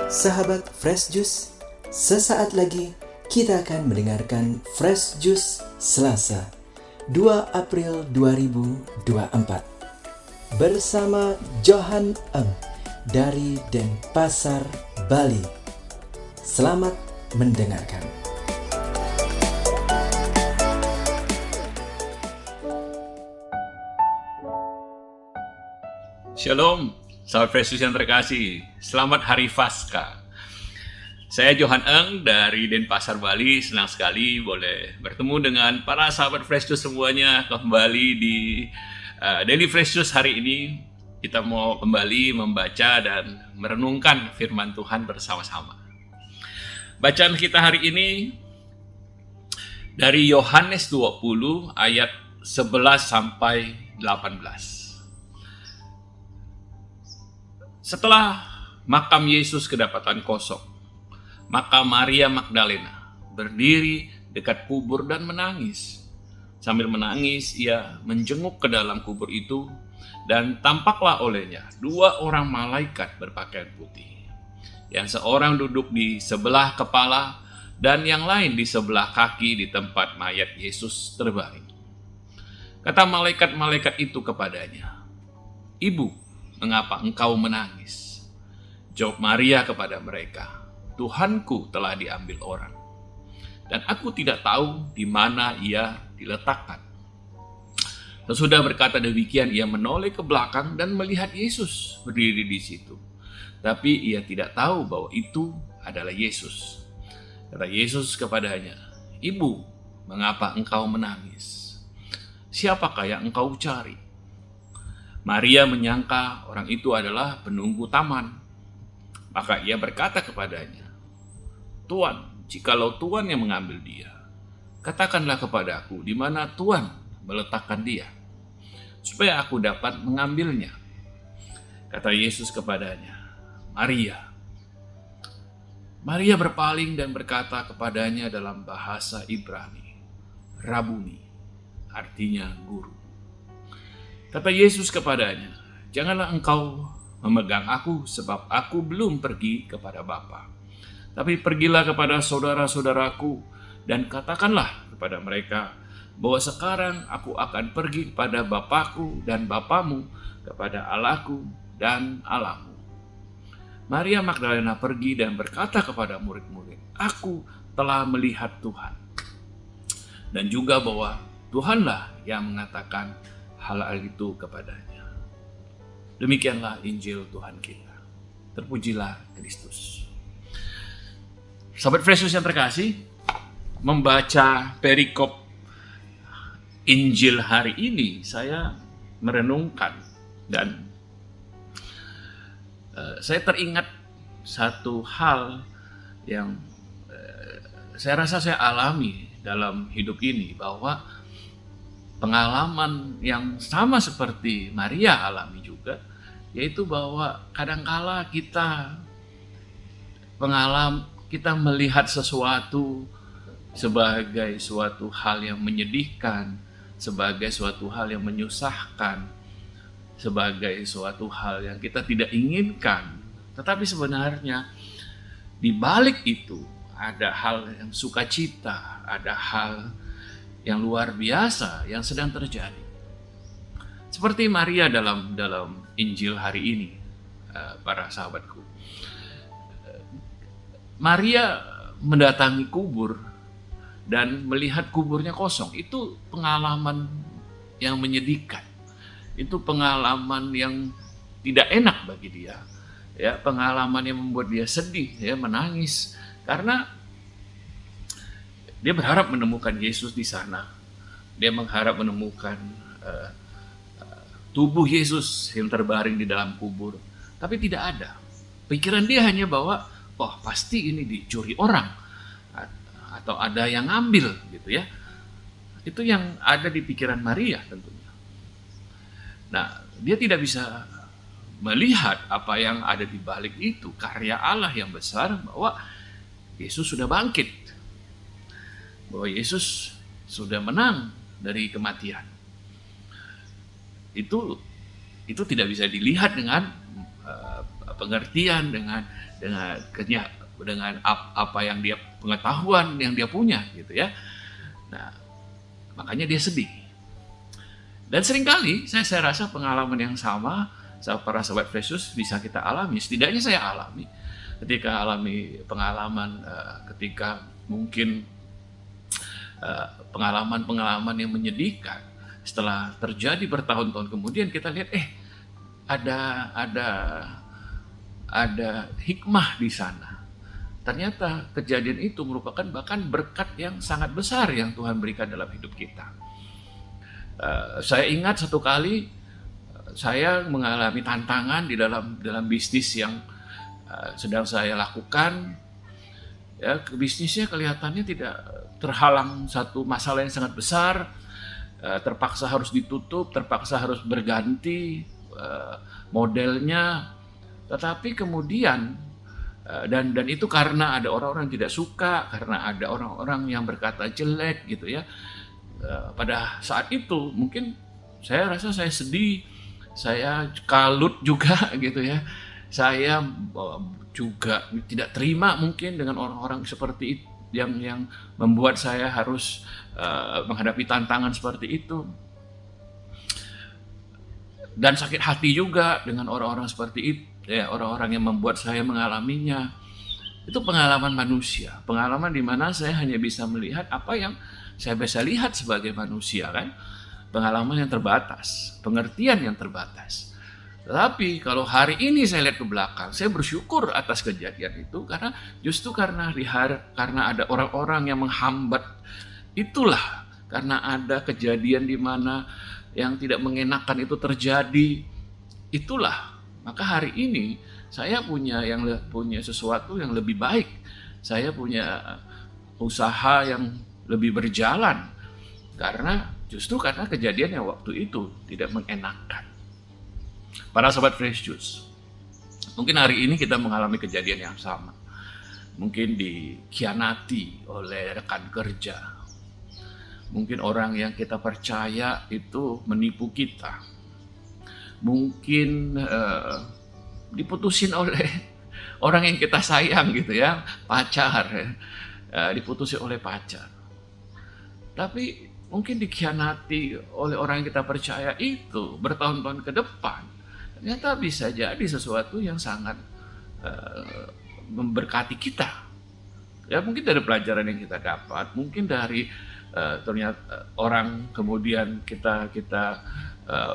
Sahabat Fresh Juice, sesaat lagi kita akan mendengarkan Fresh Juice Selasa 2 April 2024 bersama Johan Eng dari Denpasar, Bali. Selamat mendengarkan. Shalom, sahabat Fresh Juice yang terkasih. Selamat Hari Paskah. Saya Johan Eng dari Denpasar, Bali. Senang sekali boleh bertemu dengan para sahabat Fresh Juice semuanya kembali di Daily Fresh Juice hari ini. Kita mau kembali membaca dan merenungkan firman Tuhan bersama-sama. Bacaan kita hari ini dari Yohanes 20 ayat 11 sampai 18. Setelah makam Yesus kedapatan kosong, maka Maria Magdalena berdiri dekat kubur dan menangis. Sambil menangis, ia menjenguk ke dalam kubur itu, dan tampaklah olehnya 2 orang malaikat berpakaian putih. Yang seorang duduk di sebelah kepala, dan yang lain di sebelah kaki di tempat mayat Yesus terbaring. Kata malaikat-malaikat itu kepadanya, "Ibu, mengapa engkau menangis?" Jawab Maria kepada mereka, "Tuhanku telah diambil orang, dan aku tidak tahu di mana ia diletakkan." Sesudah berkata demikian, ia menoleh ke belakang dan melihat Yesus berdiri di situ. Tapi ia tidak tahu bahwa itu adalah Yesus. Kata Yesus kepadanya, "Ibu, mengapa engkau menangis? Siapakah yang engkau cari?" Maria menyangka orang itu adalah penunggu taman. Maka ia berkata kepadanya, "Tuan, jikalau Tuan yang mengambil dia, katakanlah kepadaku di mana Tuan meletakkan dia, supaya aku dapat mengambilnya." Kata Yesus kepadanya, "Maria." Maria berpaling dan berkata kepadanya dalam bahasa Ibrani, "Rabuni," artinya guru. Kata Yesus kepadanya, "Janganlah engkau memegang aku, sebab aku belum pergi kepada Bapa. Tapi pergilah kepada saudara-saudaraku dan katakanlah kepada mereka bahwa sekarang aku akan pergi kepada Bapakku dan Bapamu, kepada Allahku dan Allahmu." Maria Magdalena pergi dan berkata kepada murid-murid, "Aku telah melihat Tuhan." Dan juga bahwa Tuhanlah yang mengatakan hal itu kepadanya. Demikianlah Injil Tuhan kita. Terpujilah Kristus. Sahabat Fresh Juice yang terkasih, membaca perikop Injil hari ini, saya merenungkan dan saya teringat satu hal yang saya rasa saya alami dalam hidup ini, bahwa pengalaman yang sama seperti Maria alami juga, yaitu bahwa kadangkala kita melihat sesuatu sebagai suatu hal yang menyedihkan, sebagai suatu hal yang menyusahkan, sebagai suatu hal yang kita tidak inginkan. Tetapi sebenarnya di balik itu ada hal yang sukacita, ada hal yang luar biasa yang sedang terjadi. Seperti Maria dalam Injil hari ini, para sahabatku. Maria mendatangi kubur dan melihat kuburnya kosong. Itu pengalaman yang menyedihkan. Itu pengalaman yang tidak enak bagi dia. Ya, pengalaman yang membuat dia sedih, ya, menangis, karena dia berharap menemukan Yesus di sana. Dia mengharap menemukan tubuh Yesus yang terbaring di dalam kubur. Tapi tidak ada. Pikiran dia hanya bahwa, pasti ini dicuri orang. Atau ada yang ngambil, gitu ya. Itu yang ada di pikiran Maria tentunya. Nah, dia tidak bisa melihat apa yang ada di balik itu. Karya Allah yang besar, bahwa Yesus sudah bangkit. Bahwa Yesus sudah menang dari kematian. Itu tidak bisa dilihat dengan pengertian, dengan apa yang dia pengetahuan yang dia punya gitu ya. Nah, makanya dia sedih. Dan seringkali saya rasa pengalaman yang sama para sobat Fresh Juice bisa kita alami. Setidaknya saya alami ketika alami pengalaman ketika mungkin pengalaman-pengalaman yang menyedihkan. Setelah terjadi bertahun-tahun kemudian kita lihat ada hikmah di sana. Ternyata kejadian itu merupakan bahkan berkat yang sangat besar yang Tuhan berikan dalam hidup kita. Saya ingat satu kali saya mengalami tantangan di dalam bisnis yang sedang saya lakukan. Ya, bisnisnya kelihatannya tidak terhalang satu masalah yang sangat besar, terpaksa harus ditutup, terpaksa harus berganti modelnya. Tetapi kemudian dan itu karena ada orang-orang yang tidak suka, karena ada orang-orang yang berkata jelek gitu ya. Pada saat itu mungkin saya rasa saya sedih, saya kalut juga gitu ya. Saya juga tidak terima mungkin dengan orang-orang seperti itu yang membuat saya harus menghadapi tantangan seperti itu. Dan sakit hati juga dengan orang-orang seperti itu, ya, orang-orang yang membuat saya mengalaminya. Itu pengalaman manusia, pengalaman di mana saya hanya bisa melihat apa yang saya bisa lihat sebagai manusia kan, pengalaman yang terbatas, pengertian yang terbatas. Tetapi kalau hari ini saya lihat ke belakang, saya bersyukur atas kejadian itu karena justru karena ada orang-orang yang menghambat, itulah karena ada kejadian di mana yang tidak mengenakan itu terjadi, itulah maka hari ini saya punya sesuatu yang lebih baik, saya punya usaha yang lebih berjalan karena kejadian yang waktu itu tidak mengenakan. Para sobat Fresh Juice, mungkin hari ini kita mengalami kejadian yang sama. Mungkin dikhianati oleh rekan kerja. Mungkin orang yang kita percaya itu menipu kita. Mungkin diputusin oleh orang yang kita sayang gitu ya, pacar, diputusin oleh pacar. Tapi mungkin dikhianati oleh orang yang kita percaya itu bertahun-tahun ke depan. Ternyata bisa jadi sesuatu yang sangat memberkati kita. Ya mungkin dari pelajaran yang kita dapat, mungkin dari ternyata orang kemudian kita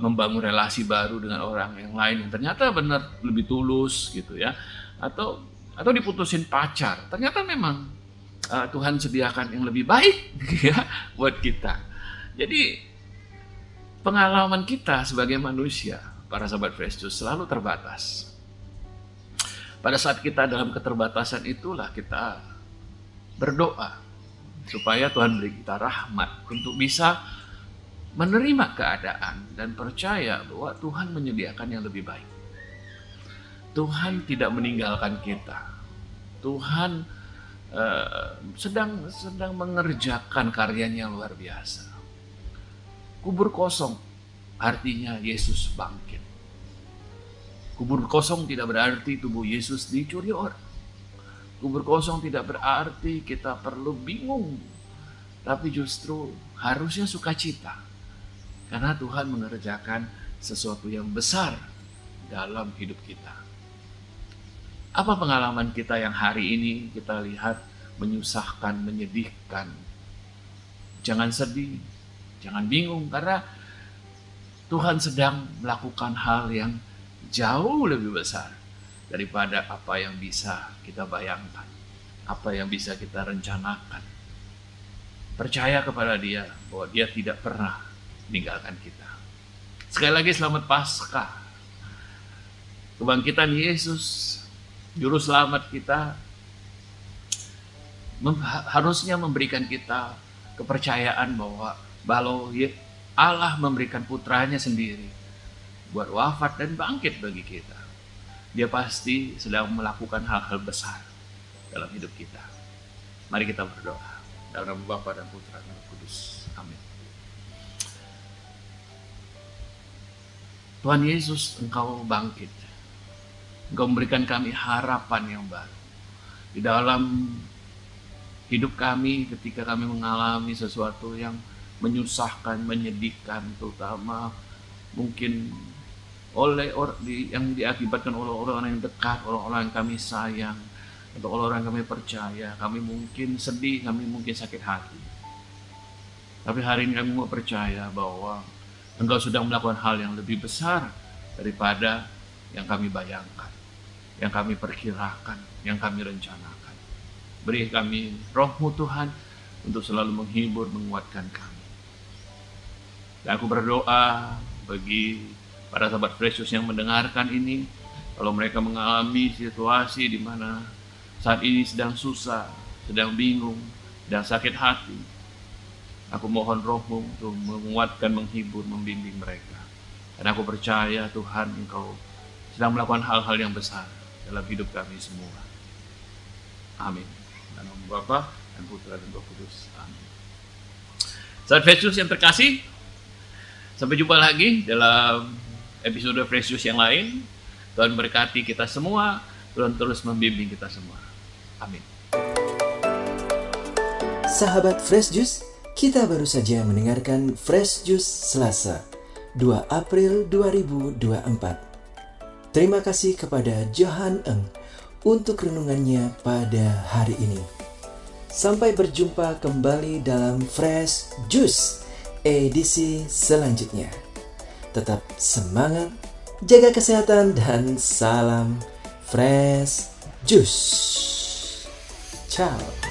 membangun relasi baru dengan orang yang lain yang ternyata benar lebih tulus gitu ya. Atau diputusin pacar. Ternyata memang Tuhan sediakan yang lebih baik ya buat kita. Jadi pengalaman kita sebagai manusia, para sahabat Fresh Juice, selalu terbatas. Pada saat kita dalam keterbatasan itulah kita berdoa supaya Tuhan beri kita rahmat untuk bisa menerima keadaan dan percaya bahwa Tuhan menyediakan yang lebih baik. Tuhan tidak meninggalkan kita. Tuhan sedang mengerjakan karyanya yang luar biasa. Kubur kosong artinya Yesus bangkit. Kubur kosong tidak berarti tubuh Yesus dicuri orang. Kubur kosong tidak berarti kita perlu bingung, tapi justru harusnya sukacita karena Tuhan mengerjakan sesuatu yang besar dalam hidup kita. Apa pengalaman kita yang hari ini kita lihat menyusahkan, menyedihkan? Jangan sedih, jangan bingung karena Tuhan sedang melakukan hal yang jauh lebih besar daripada apa yang bisa kita bayangkan, apa yang bisa kita rencanakan. Percaya kepada Dia bahwa Dia tidak pernah meninggalkan kita. Sekali lagi selamat Paskah. Kebangkitan Yesus, Juru Selamat kita, harusnya memberikan kita kepercayaan bahwa Allah memberikan putranya sendiri buat wafat dan bangkit bagi kita. Dia pasti sedang melakukan hal-hal besar dalam hidup kita. Mari kita berdoa. Dalam nama Bapa dan Putra dan Roh Kudus. Amin. Tuhan Yesus, Engkau bangkit. Engkau memberikan kami harapan yang baru. Di dalam hidup kami ketika kami mengalami sesuatu yang menyusahkan, menyedihkan, terutama mungkin yang diakibatkan oleh orang-orang yang dekat, orang-orang yang kami sayang, atau orang-orang yang kami percaya, kami mungkin sedih, kami mungkin sakit hati. Tapi hari ini kami mau percaya bahwa Engkau sudah melakukan hal yang lebih besar daripada yang kami bayangkan, yang kami perkirakan, yang kami rencanakan. Beri kami Roh-Mu Tuhan untuk selalu menghibur, menguatkan kami. Dan aku berdoa bagi para sahabat Fresh Juice yang mendengarkan ini, kalau mereka mengalami situasi di mana saat ini sedang susah, sedang bingung, sedang sakit hati, aku mohon Roh-Mu untuk menguatkan, menghibur, membimbing mereka. Dan aku percaya Tuhan, Engkau sedang melakukan hal-hal yang besar dalam hidup kami semua. Amin. Dalam nama Bapa dan Putra dan Roh Kudus. Amin. Sahabat Fresh Juice yang terkasih, sampai jumpa lagi dalam episode Fresh Juice yang lain. Tuhan berkati kita semua, Tuhan terus membimbing kita semua. Amin. Sahabat Fresh Juice, kita baru saja mendengarkan Fresh Juice Selasa, 2 April 2024. Terima kasih kepada Johan Eng untuk renungannya pada hari ini. Sampai berjumpa kembali dalam Fresh Juice edisi selanjutnya. Tetap semangat, jaga kesehatan, dan salam Fresh Juice. Ciao.